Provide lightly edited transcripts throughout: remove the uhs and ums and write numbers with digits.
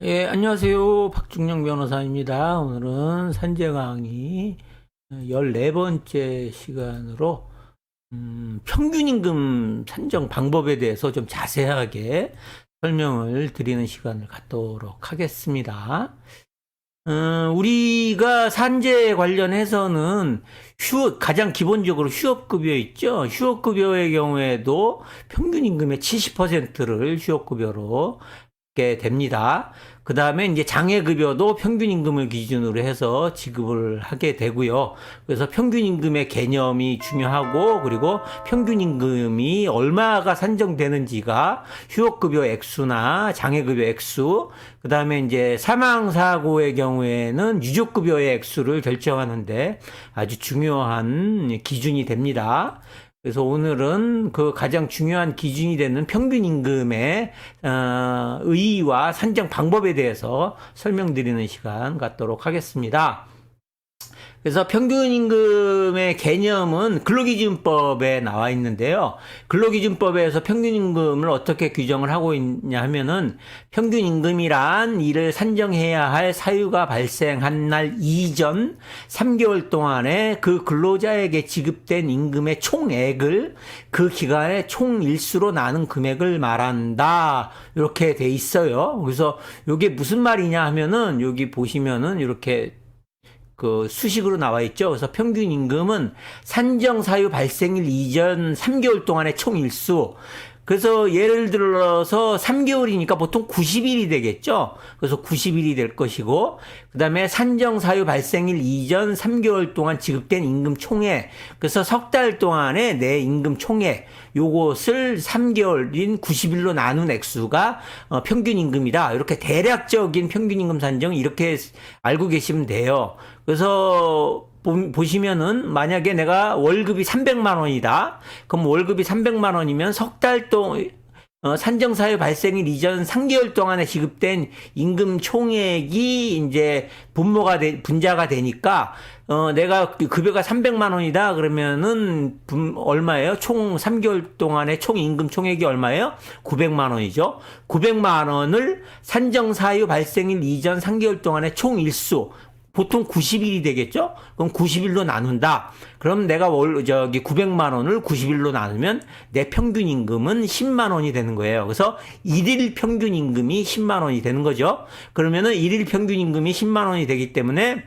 예, 안녕하세요. 박중영 변호사입니다. 오늘은 산재 강의 14번째 시간으로 평균임금 산정 방법에 대해서 좀 자세하게 설명을 드리는 시간을 갖도록 하겠습니다. 우리가 산재 관련해서는 가장 기본적으로 휴업급여 있죠. 휴업급여의 경우에도 평균임금의 70%를 휴업급여로 게 됩니다. 그 다음에 이제 장애급여도 평균임금을 기준으로 해서 지급을 하게 되고요. 그래서 평균임금의 개념이 중요하고, 그리고 평균임금이 얼마가 산정되는지가 휴업급여 액수나 장애급여 액수, 그 다음에 이제 사망사고의 경우에는 유족급여의 액수를 결정하는데 아주 중요한 기준이 됩니다. 그래서 오늘은 그 가장 중요한 기준이 되는 평균임금의 의의와 산정 방법에 대해서 설명드리는 시간 갖도록 하겠습니다. 그래서 평균임금의 개념은 근로기준법에 나와 있는데요. 근로기준법에서 평균임금을 어떻게 규정을 하고 있냐 하면은 평균임금이란 이를 산정해야 할 사유가 발생한 날 이전 3개월 동안에 그 근로자에게 지급된 임금의 총액을 그 기간의 총일수로 나눈 금액을 말한다. 이렇게 돼 있어요. 그래서 이게 무슨 말이냐 하면은 여기 보시면은 이렇게 그 수식으로 나와 있죠. 그래서 평균 임금은 산정 사유 발생일 이전 3개월 동안의 총일수. 그래서 예를 들어서 3개월이니까 보통 90일이 되겠죠. 그래서 90일이 될 것이고, 그 다음에 산정 사유 발생일 이전 3개월 동안 지급된 임금 총액. 그래서 석 달 동안의 내 임금 총액. 요것을 3개월인 90일로 나눈 액수가 평균 임금이다. 이렇게 대략적인 평균 임금 산정 이렇게 알고 계시면 돼요. 그래서 보시면은 만약에 내가 월급이 300만 원이다. 그럼 월급이 300만 원이면 석 달 동안 산정사유 발생일 이전 3개월 동안에 지급된 임금 총액이 이제 분자가 되니까 내가 급여가 300만 원이다 그러면은 얼마예요? 총 3개월 동안에 총 임금 총액이 얼마예요? 900만 원이죠. 900만 원을 산정사유 발생일 이전 3개월 동안의 총 일수 보통 90일이 되겠죠? 그럼 90일로 나눈다. 그럼 내가 900만 원을 90일로 나누면 내 평균 임금은 10만 원이 되는 거예요. 그래서 1일 평균 임금이 10만 원이 되는 거죠. 그러면은 1일 평균 임금이 10만 원이 되기 때문에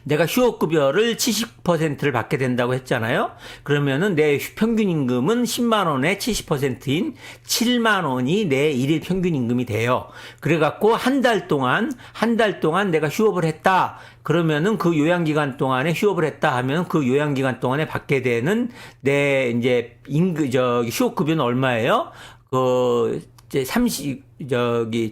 내가 휴업급여를 70%를 받게 된다고 했잖아요. 그러면은 내 평균 임금은 10만 원의 70%인 7만 원이 내 일일 평균 임금이 돼요. 그래갖고 한 달 동안 내가 휴업을 했다. 그러면은 그 요양기간 동안에 휴업을 했다 하면 그 요양기간 동안에 받게 되는 내 이제 휴업급여는 얼마예요? 이제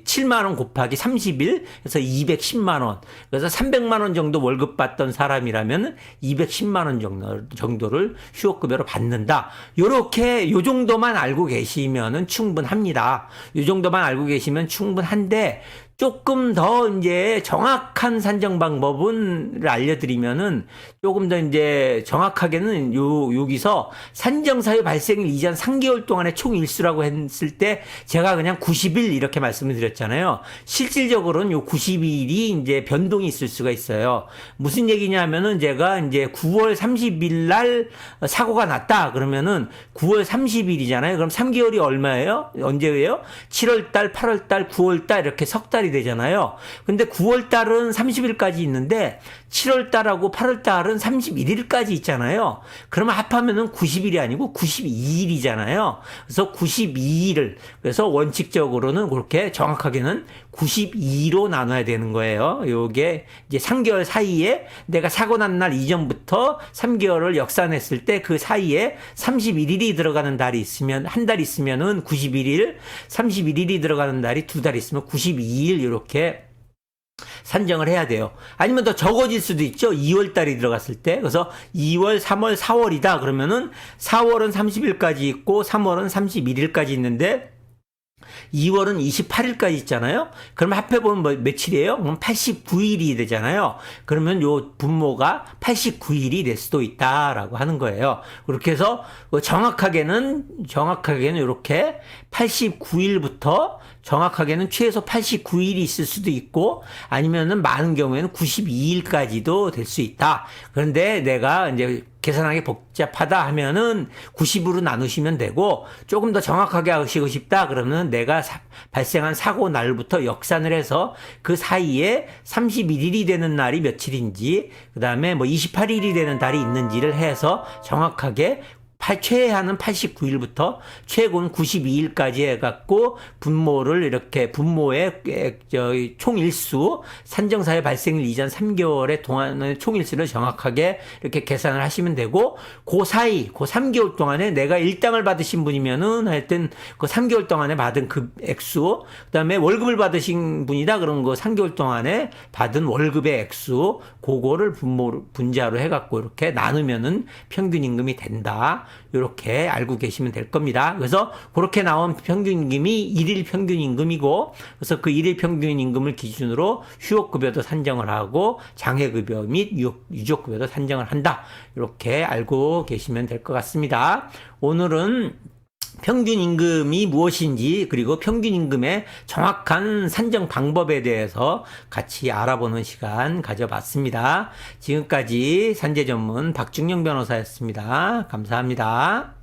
7만 원 곱하기 30일, 그래서 210만 원. 그래서 300만 원 정도 월급 받던 사람이라면 210만 원 정도를 휴업급여로 받는다. 요 정도만 알고 계시면은 충분합니다. 요 정도만 알고 계시면 충분한데, 조금 더 이제 정확한 산정 방법을 알려드리면은 조금 더 이제 정확하게는 여기서 산정 사유 발생일 이전 3개월 동안의 총 일수라고 했을 때 제가 그냥 90일 이렇게 말씀을 드렸잖아요. 실질적으로는 요 90일이 이제 변동이 있을 수가 있어요. 무슨 얘기냐 하면은 제가 이제 9월 30일 날 사고가 났다. 그러면은 9월 30일이잖아요. 그럼 3개월이 얼마예요? 언제예요? 7월 달, 8월 달, 9월 달 이렇게 석 달이 되잖아요. 근데 9월 달은 30일까지 있는데 7월 달하고 8월 달은 31일까지 있잖아요. 그러면 합하면은 90일이 아니고 92일이잖아요. 그래서 92일을 그래서 원칙적으로는 그렇게 정확하게는 92로 나눠야 되는 거예요. 요게 이제 3개월 사이에 내가 사고 난 날 이전부터 3개월을 역산했을 때 그 사이에 31일이 들어가는 달이 있으면 한 달 있으면은 91일, 31일이 들어가는 달이 두 달 있으면 92일 이렇게 산정을 해야 돼요. 아니면 더 적어질 수도 있죠. 2월 달이 들어갔을 때. 그래서 2월, 3월, 4월이다. 그러면은 4월은 30일까지 있고 3월은 31일까지 있는데 2월은 28일까지 있잖아요. 그럼 합해보면 뭐 며칠이에요? 그럼 89일이 되잖아요. 그러면 요 분모가 89일이 될 수도 있다라고 하는 거예요. 그렇게 해서 정확하게는 이렇게 89일부터 정확하게는 최소 89일이 있을 수도 있고 아니면은 많은 경우에는 92일까지도 될 수 있다. 그런데 내가 이제 계산하기 복잡하다 하면은 90으로 나누시면 되고 조금 더 정확하게 하시고 싶다 그러면 내가 발생한 사고 날부터 역산을 해서 그 사이에 31일이 되는 날이 며칠인지 그다음에 뭐 28일이 되는 달이 있는지를 해서 정확하게 최하는 89일부터 최고는 92일까지 해갖고 분모를 이렇게 분모의 총일수 산정사회 발생일 이전 3개월의 동안의 총일수를 정확하게 이렇게 계산을 하시면 되고 그 사이 그 3개월 동안에 내가 일당을 받으신 분이면은 하여튼 그 3개월 동안에 받은 그 액수 그다음에 월급을 받으신 분이다 그런 거 3개월 동안에 받은 월급의 액수 그거를 분자로 해갖고 이렇게 나누면은 평균 임금이 된다. 이렇게 알고 계시면 될 겁니다. 그래서 그렇게 나온 평균 임금이 일일 평균 임금이고 그래서 그 일일 평균 임금을 기준으로 휴업급여도 산정을 하고 장애급여 및 유족급여도 산정을 한다. 이렇게 알고 계시면 될 것 같습니다. 오늘은 평균 임금이 무엇인지 그리고 평균 임금의 정확한 산정 방법에 대해서 같이 알아보는 시간 가져봤습니다. 지금까지 산재 전문 박중영 변호사였습니다. 감사합니다.